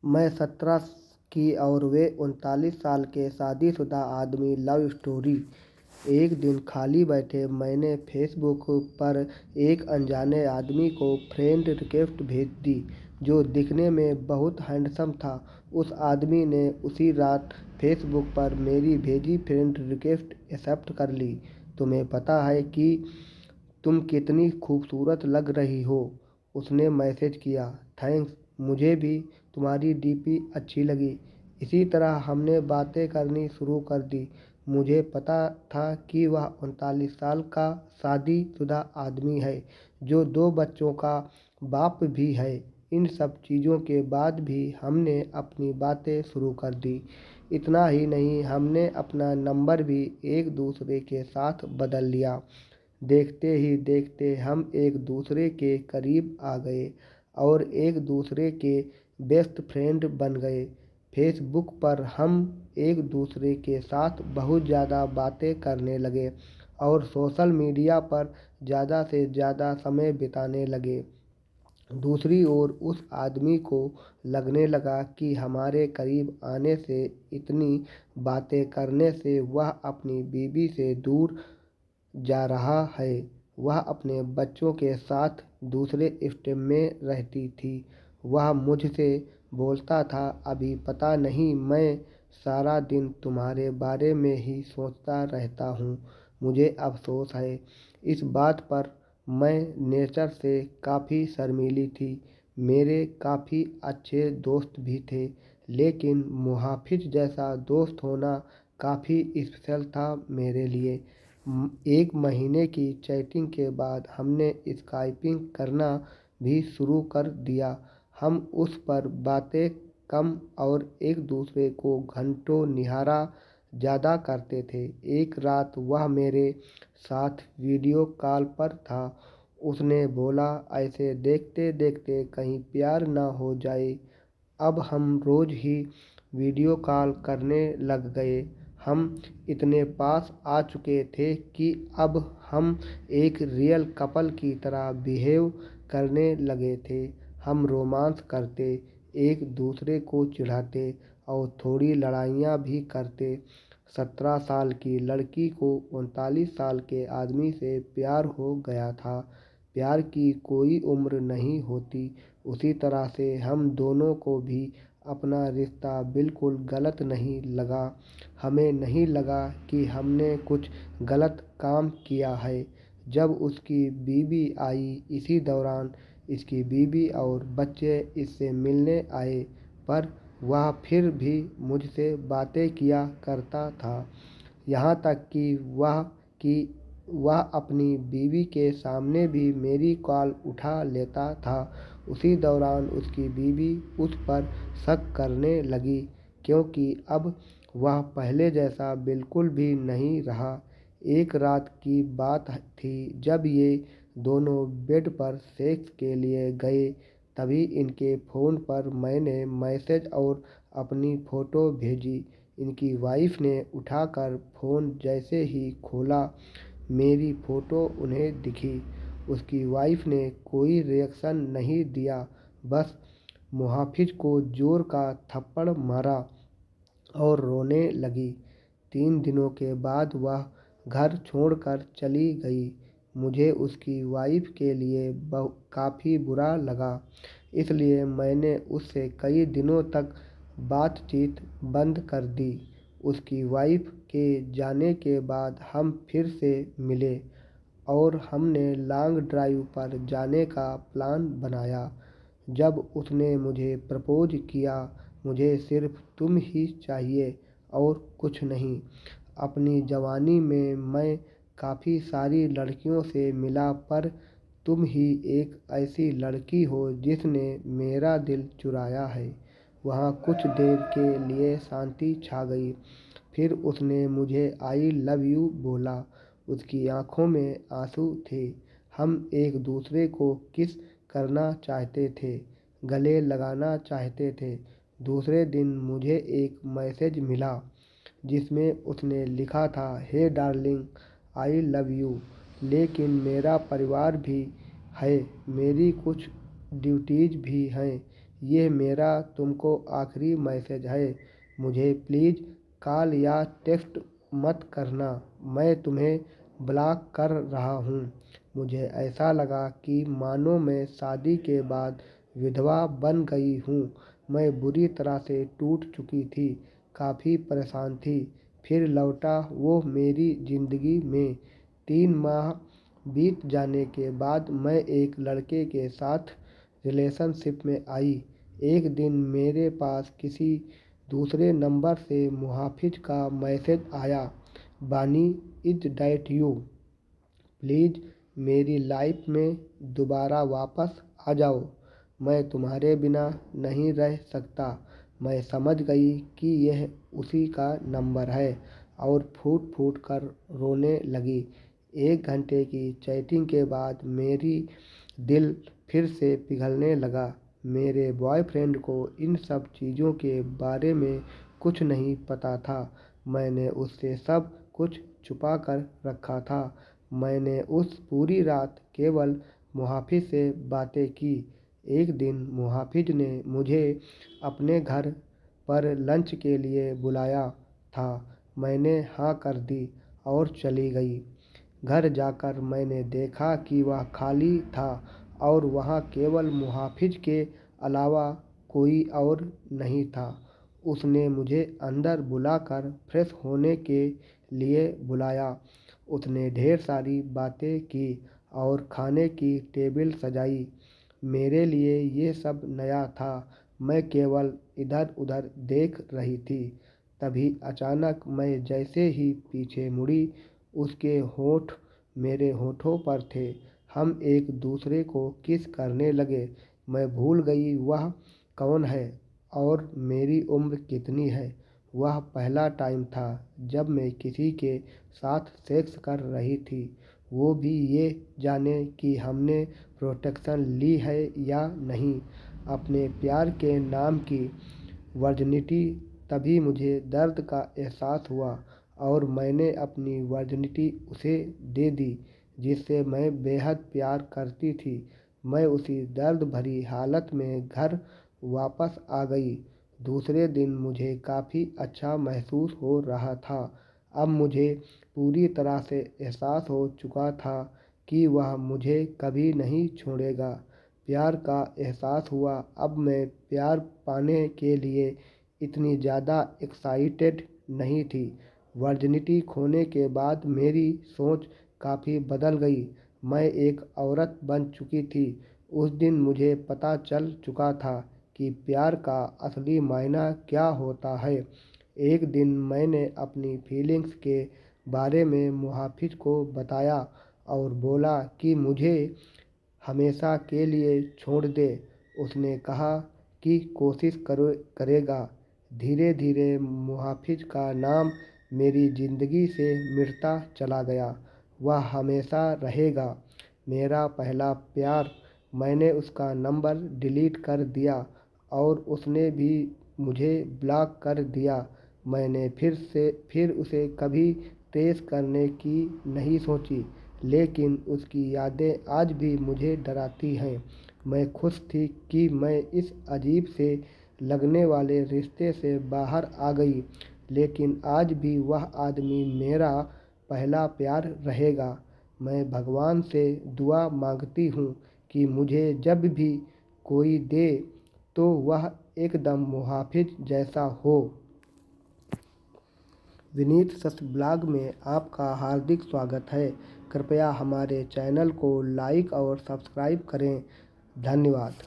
मैं 17 की और वे 39 साल के शादीशुदा आदमी। Love story. एक दिन खाली बैठे मैंने फेसबुक पर एक अनजाने आदमी को फ्रेंड रिक्वेस्ट भेज दी, जो दिखने में बहुत हैंडसम था। उस आदमी ने उसी रात फेसबुक पर मेरी भेजी फ्रेंड रिक्वेस्ट एक्सेप्ट कर ली। तुम्हें पता है कि तुम कितनी खूबसूरत लग रही हो, उसने मैसेज किया। थैंक्स, मुझे भी तुम्हारी डीपी अच्छी लगी। इसी तरह हमने बातें करनी शुरू कर दी। मुझे पता था कि वह 39 साल का शादीशुदा आदमी है, जो 2 बच्चों का बाप भी है। इन सब चीज़ों के बाद भी हमने अपनी बातें शुरू कर दी। इतना ही नहीं, हमने अपना नंबर भी एक दूसरे के साथ बदल लिया। देखते ही देखते हम एक दूसरे के करीब आ गए और एक दूसरे के बेस्ट फ्रेंड बन गए। फेसबुक पर हम एक दूसरे के साथ बहुत ज़्यादा बातें करने लगे और सोशल मीडिया पर ज़्यादा से ज़्यादा समय बिताने लगे। दूसरी ओर उस आदमी को लगने लगा कि हमारे करीब आने से, इतनी बातें करने से वह अपनी बीवी से दूर जा रहा है। वह अपने बच्चों के साथ दूसरे स्टेट में रहती थी। वह मुझसे बोलता था, अभी पता नहीं, मैं सारा दिन तुम्हारे बारे में ही सोचता रहता हूँ। मुझे अफसोस है इस बात पर। मैं नेचर से काफ़ी शर्मीली थी। मेरे काफ़ी अच्छे दोस्त भी थे, लेकिन मुहाफिज जैसा दोस्त होना काफ़ी स्पेशल था मेरे लिए। 1 महीने की चैटिंग के बाद हमने स्काइपिंग करना भी शुरू कर दिया। हम उस पर बातें कम और एक दूसरे को घंटों निहारा ज़्यादा करते थे। एक रात वह मेरे साथ वीडियो कॉल पर था। उसने बोला, ऐसे देखते देखते कहीं प्यार ना हो जाए। अब हम रोज़ ही वीडियो कॉल करने लग गए। हम इतने पास आ चुके थे कि अब हम एक रियल कपल की तरह बिहेव करने लगे थे। हम रोमांस करते, एक दूसरे को चिढ़ाते और थोड़ी लड़ाइयाँ भी करते। 17 साल की लड़की को 39 साल के आदमी से प्यार हो गया था। प्यार की कोई उम्र नहीं होती। उसी तरह से हम दोनों को भी अपना रिश्ता बिल्कुल गलत नहीं लगा। हमें नहीं लगा कि हमने कुछ गलत काम किया है। जब उसकी बीवी आई, इसी दौरान इसकी बीवी और बच्चे इससे मिलने आए, पर वह फिर भी मुझसे बातें किया करता था। यहाँ तक कि वह अपनी बीवी के सामने भी मेरी कॉल उठा लेता था। उसी दौरान उसकी बीवी उस पर शक करने लगी, क्योंकि अब वह पहले जैसा बिल्कुल भी नहीं रहा। एक रात की बात थी, जब ये दोनों बेड पर सेक्स के लिए गए, तभी इनके फ़ोन पर मैंने मैसेज और अपनी फ़ोटो भेजी। इनकी वाइफ ने उठाकर फ़ोन जैसे ही खोला, मेरी फ़ोटो उन्हें दिखी। उसकी वाइफ ने कोई रिएक्शन नहीं दिया, बस मुहाफिज को जोर का थप्पड़ मारा और रोने लगी। 3 दिनों के बाद वह घर छोड़कर चली गई। मुझे उसकी वाइफ के लिए काफ़ी बुरा लगा, इसलिए मैंने उससे कई दिनों तक बातचीत बंद कर दी। उसकी वाइफ के जाने के बाद हम फिर से मिले और हमने लॉन्ग ड्राइव पर जाने का प्लान बनाया। जब उसने मुझे प्रपोज किया, मुझे सिर्फ तुम ही चाहिए और कुछ नहीं। अपनी जवानी में मैं काफ़ी सारी लड़कियों से मिला, पर तुम ही एक ऐसी लड़की हो जिसने मेरा दिल चुराया है। वहाँ कुछ देर के लिए शांति छा गई। फिर उसने मुझे आई लव यू बोला। उसकी आंखों में आंसू थे। हम एक दूसरे को किस करना चाहते थे, गले लगाना चाहते थे। दूसरे दिन मुझे एक मैसेज मिला, जिसमें उसने लिखा था, हे डार्लिंग, आई लव यू, लेकिन मेरा परिवार भी है, मेरी कुछ ड्यूटीज़ भी हैं। ये मेरा तुमको आखिरी मैसेज है। मुझे प्लीज़ कॉल या टेक्स्ट मत करना। मैं तुम्हें ब्लॉक कर रहा हूँ। मुझे ऐसा लगा कि मानो मैं शादी के बाद विधवा बन गई हूँ। मैं बुरी तरह से टूट चुकी थी, काफ़ी परेशान थी। फिर लौटा वो मेरी ज़िंदगी में। 3 माह बीत जाने के बाद मैं एक लड़के के साथ रिलेशनशिप में आई। एक दिन मेरे पास किसी दूसरे नंबर से मुहाफिज का मैसेज आया, बानी इज डैट यू? प्लीज़ मेरी लाइफ में दोबारा वापस आ जाओ। मैं तुम्हारे बिना नहीं रह सकता। मैं समझ गई कि यह उसी का नंबर है और फूट फूट कर रोने लगी। 1 घंटे की चैटिंग के बाद मेरी दिल फिर से पिघलने लगा। मेरे बॉयफ्रेंड को इन सब चीज़ों के बारे में कुछ नहीं पता था। मैंने उससे सब कुछ छुपा कर रखा था। मैंने उस पूरी रात केवल मुहाफिज से बातें की। एक दिन मुहाफिज ने मुझे अपने घर पर लंच के लिए बुलाया था। मैंने हाँ कर दी और चली गई। घर जाकर मैंने देखा कि वह खाली था और वहाँ केवल मुहाफिज के अलावा कोई और नहीं था। उसने मुझे अंदर बुलाकर फ्रेश होने के लिए बुलाया। उसने ढेर सारी बातें की और खाने की टेबल सजाई। मेरे लिए ये सब नया था। मैं केवल इधर उधर देख रही थी। तभी अचानक मैं जैसे ही पीछे मुड़ी, उसके होंठ मेरे होठों पर थे। हम एक दूसरे को किस करने लगे। मैं भूल गई वह कौन है और मेरी उम्र कितनी है। वह पहला टाइम था जब मैं किसी के साथ सेक्स कर रही थी, वो भी ये जाने कि हमने प्रोटेक्शन ली है या नहीं। अपने प्यार के नाम की वर्जिनिटी। तभी मुझे दर्द का एहसास हुआ और मैंने अपनी वर्जिनिटी उसे दे दी जिससे मैं बेहद प्यार करती थी। मैं उसी दर्द भरी हालत में घर वापस आ गई। दूसरे दिन मुझे काफ़ी अच्छा महसूस हो रहा था। अब मुझे पूरी तरह से एहसास हो चुका था कि वह मुझे कभी नहीं छोड़ेगा। प्यार का एहसास हुआ। अब मैं प्यार पाने के लिए इतनी ज़्यादा एक्साइटेड नहीं थी। वर्जिनिटी खोने के बाद मेरी सोच काफ़ी बदल गई। मैं एक औरत बन चुकी थी। उस दिन मुझे पता चल चुका था कि प्यार का असली मायना क्या होता है। एक दिन मैंने अपनी फीलिंग्स के बारे में मुहाफिज को बताया और बोला कि मुझे हमेशा के लिए छोड़ दे। उसने कहा कि कोशिश करेगा। धीरे धीरे मुहाफिज का नाम मेरी ज़िंदगी से मिटता चला गया। वह हमेशा रहेगा मेरा पहला प्यार। मैंने उसका नंबर डिलीट कर दिया और उसने भी मुझे ब्लॉक कर दिया। मैंने फिर उसे कभी ट्रेस करने की नहीं सोची, लेकिन उसकी यादें आज भी मुझे डराती हैं। मैं खुश थी कि मैं इस अजीब से लगने वाले रिश्ते से बाहर आ गई, लेकिन आज भी वह आदमी मेरा पहला प्यार रहेगा। मैं भगवान से दुआ मांगती हूँ कि मुझे जब भी कोई दे तो वह एकदम मुहाफिज जैसा हो। विनीत सत्य ब्लॉग में आपका हार्दिक स्वागत है। कृपया हमारे चैनल को लाइक और सब्सक्राइब करें। धन्यवाद।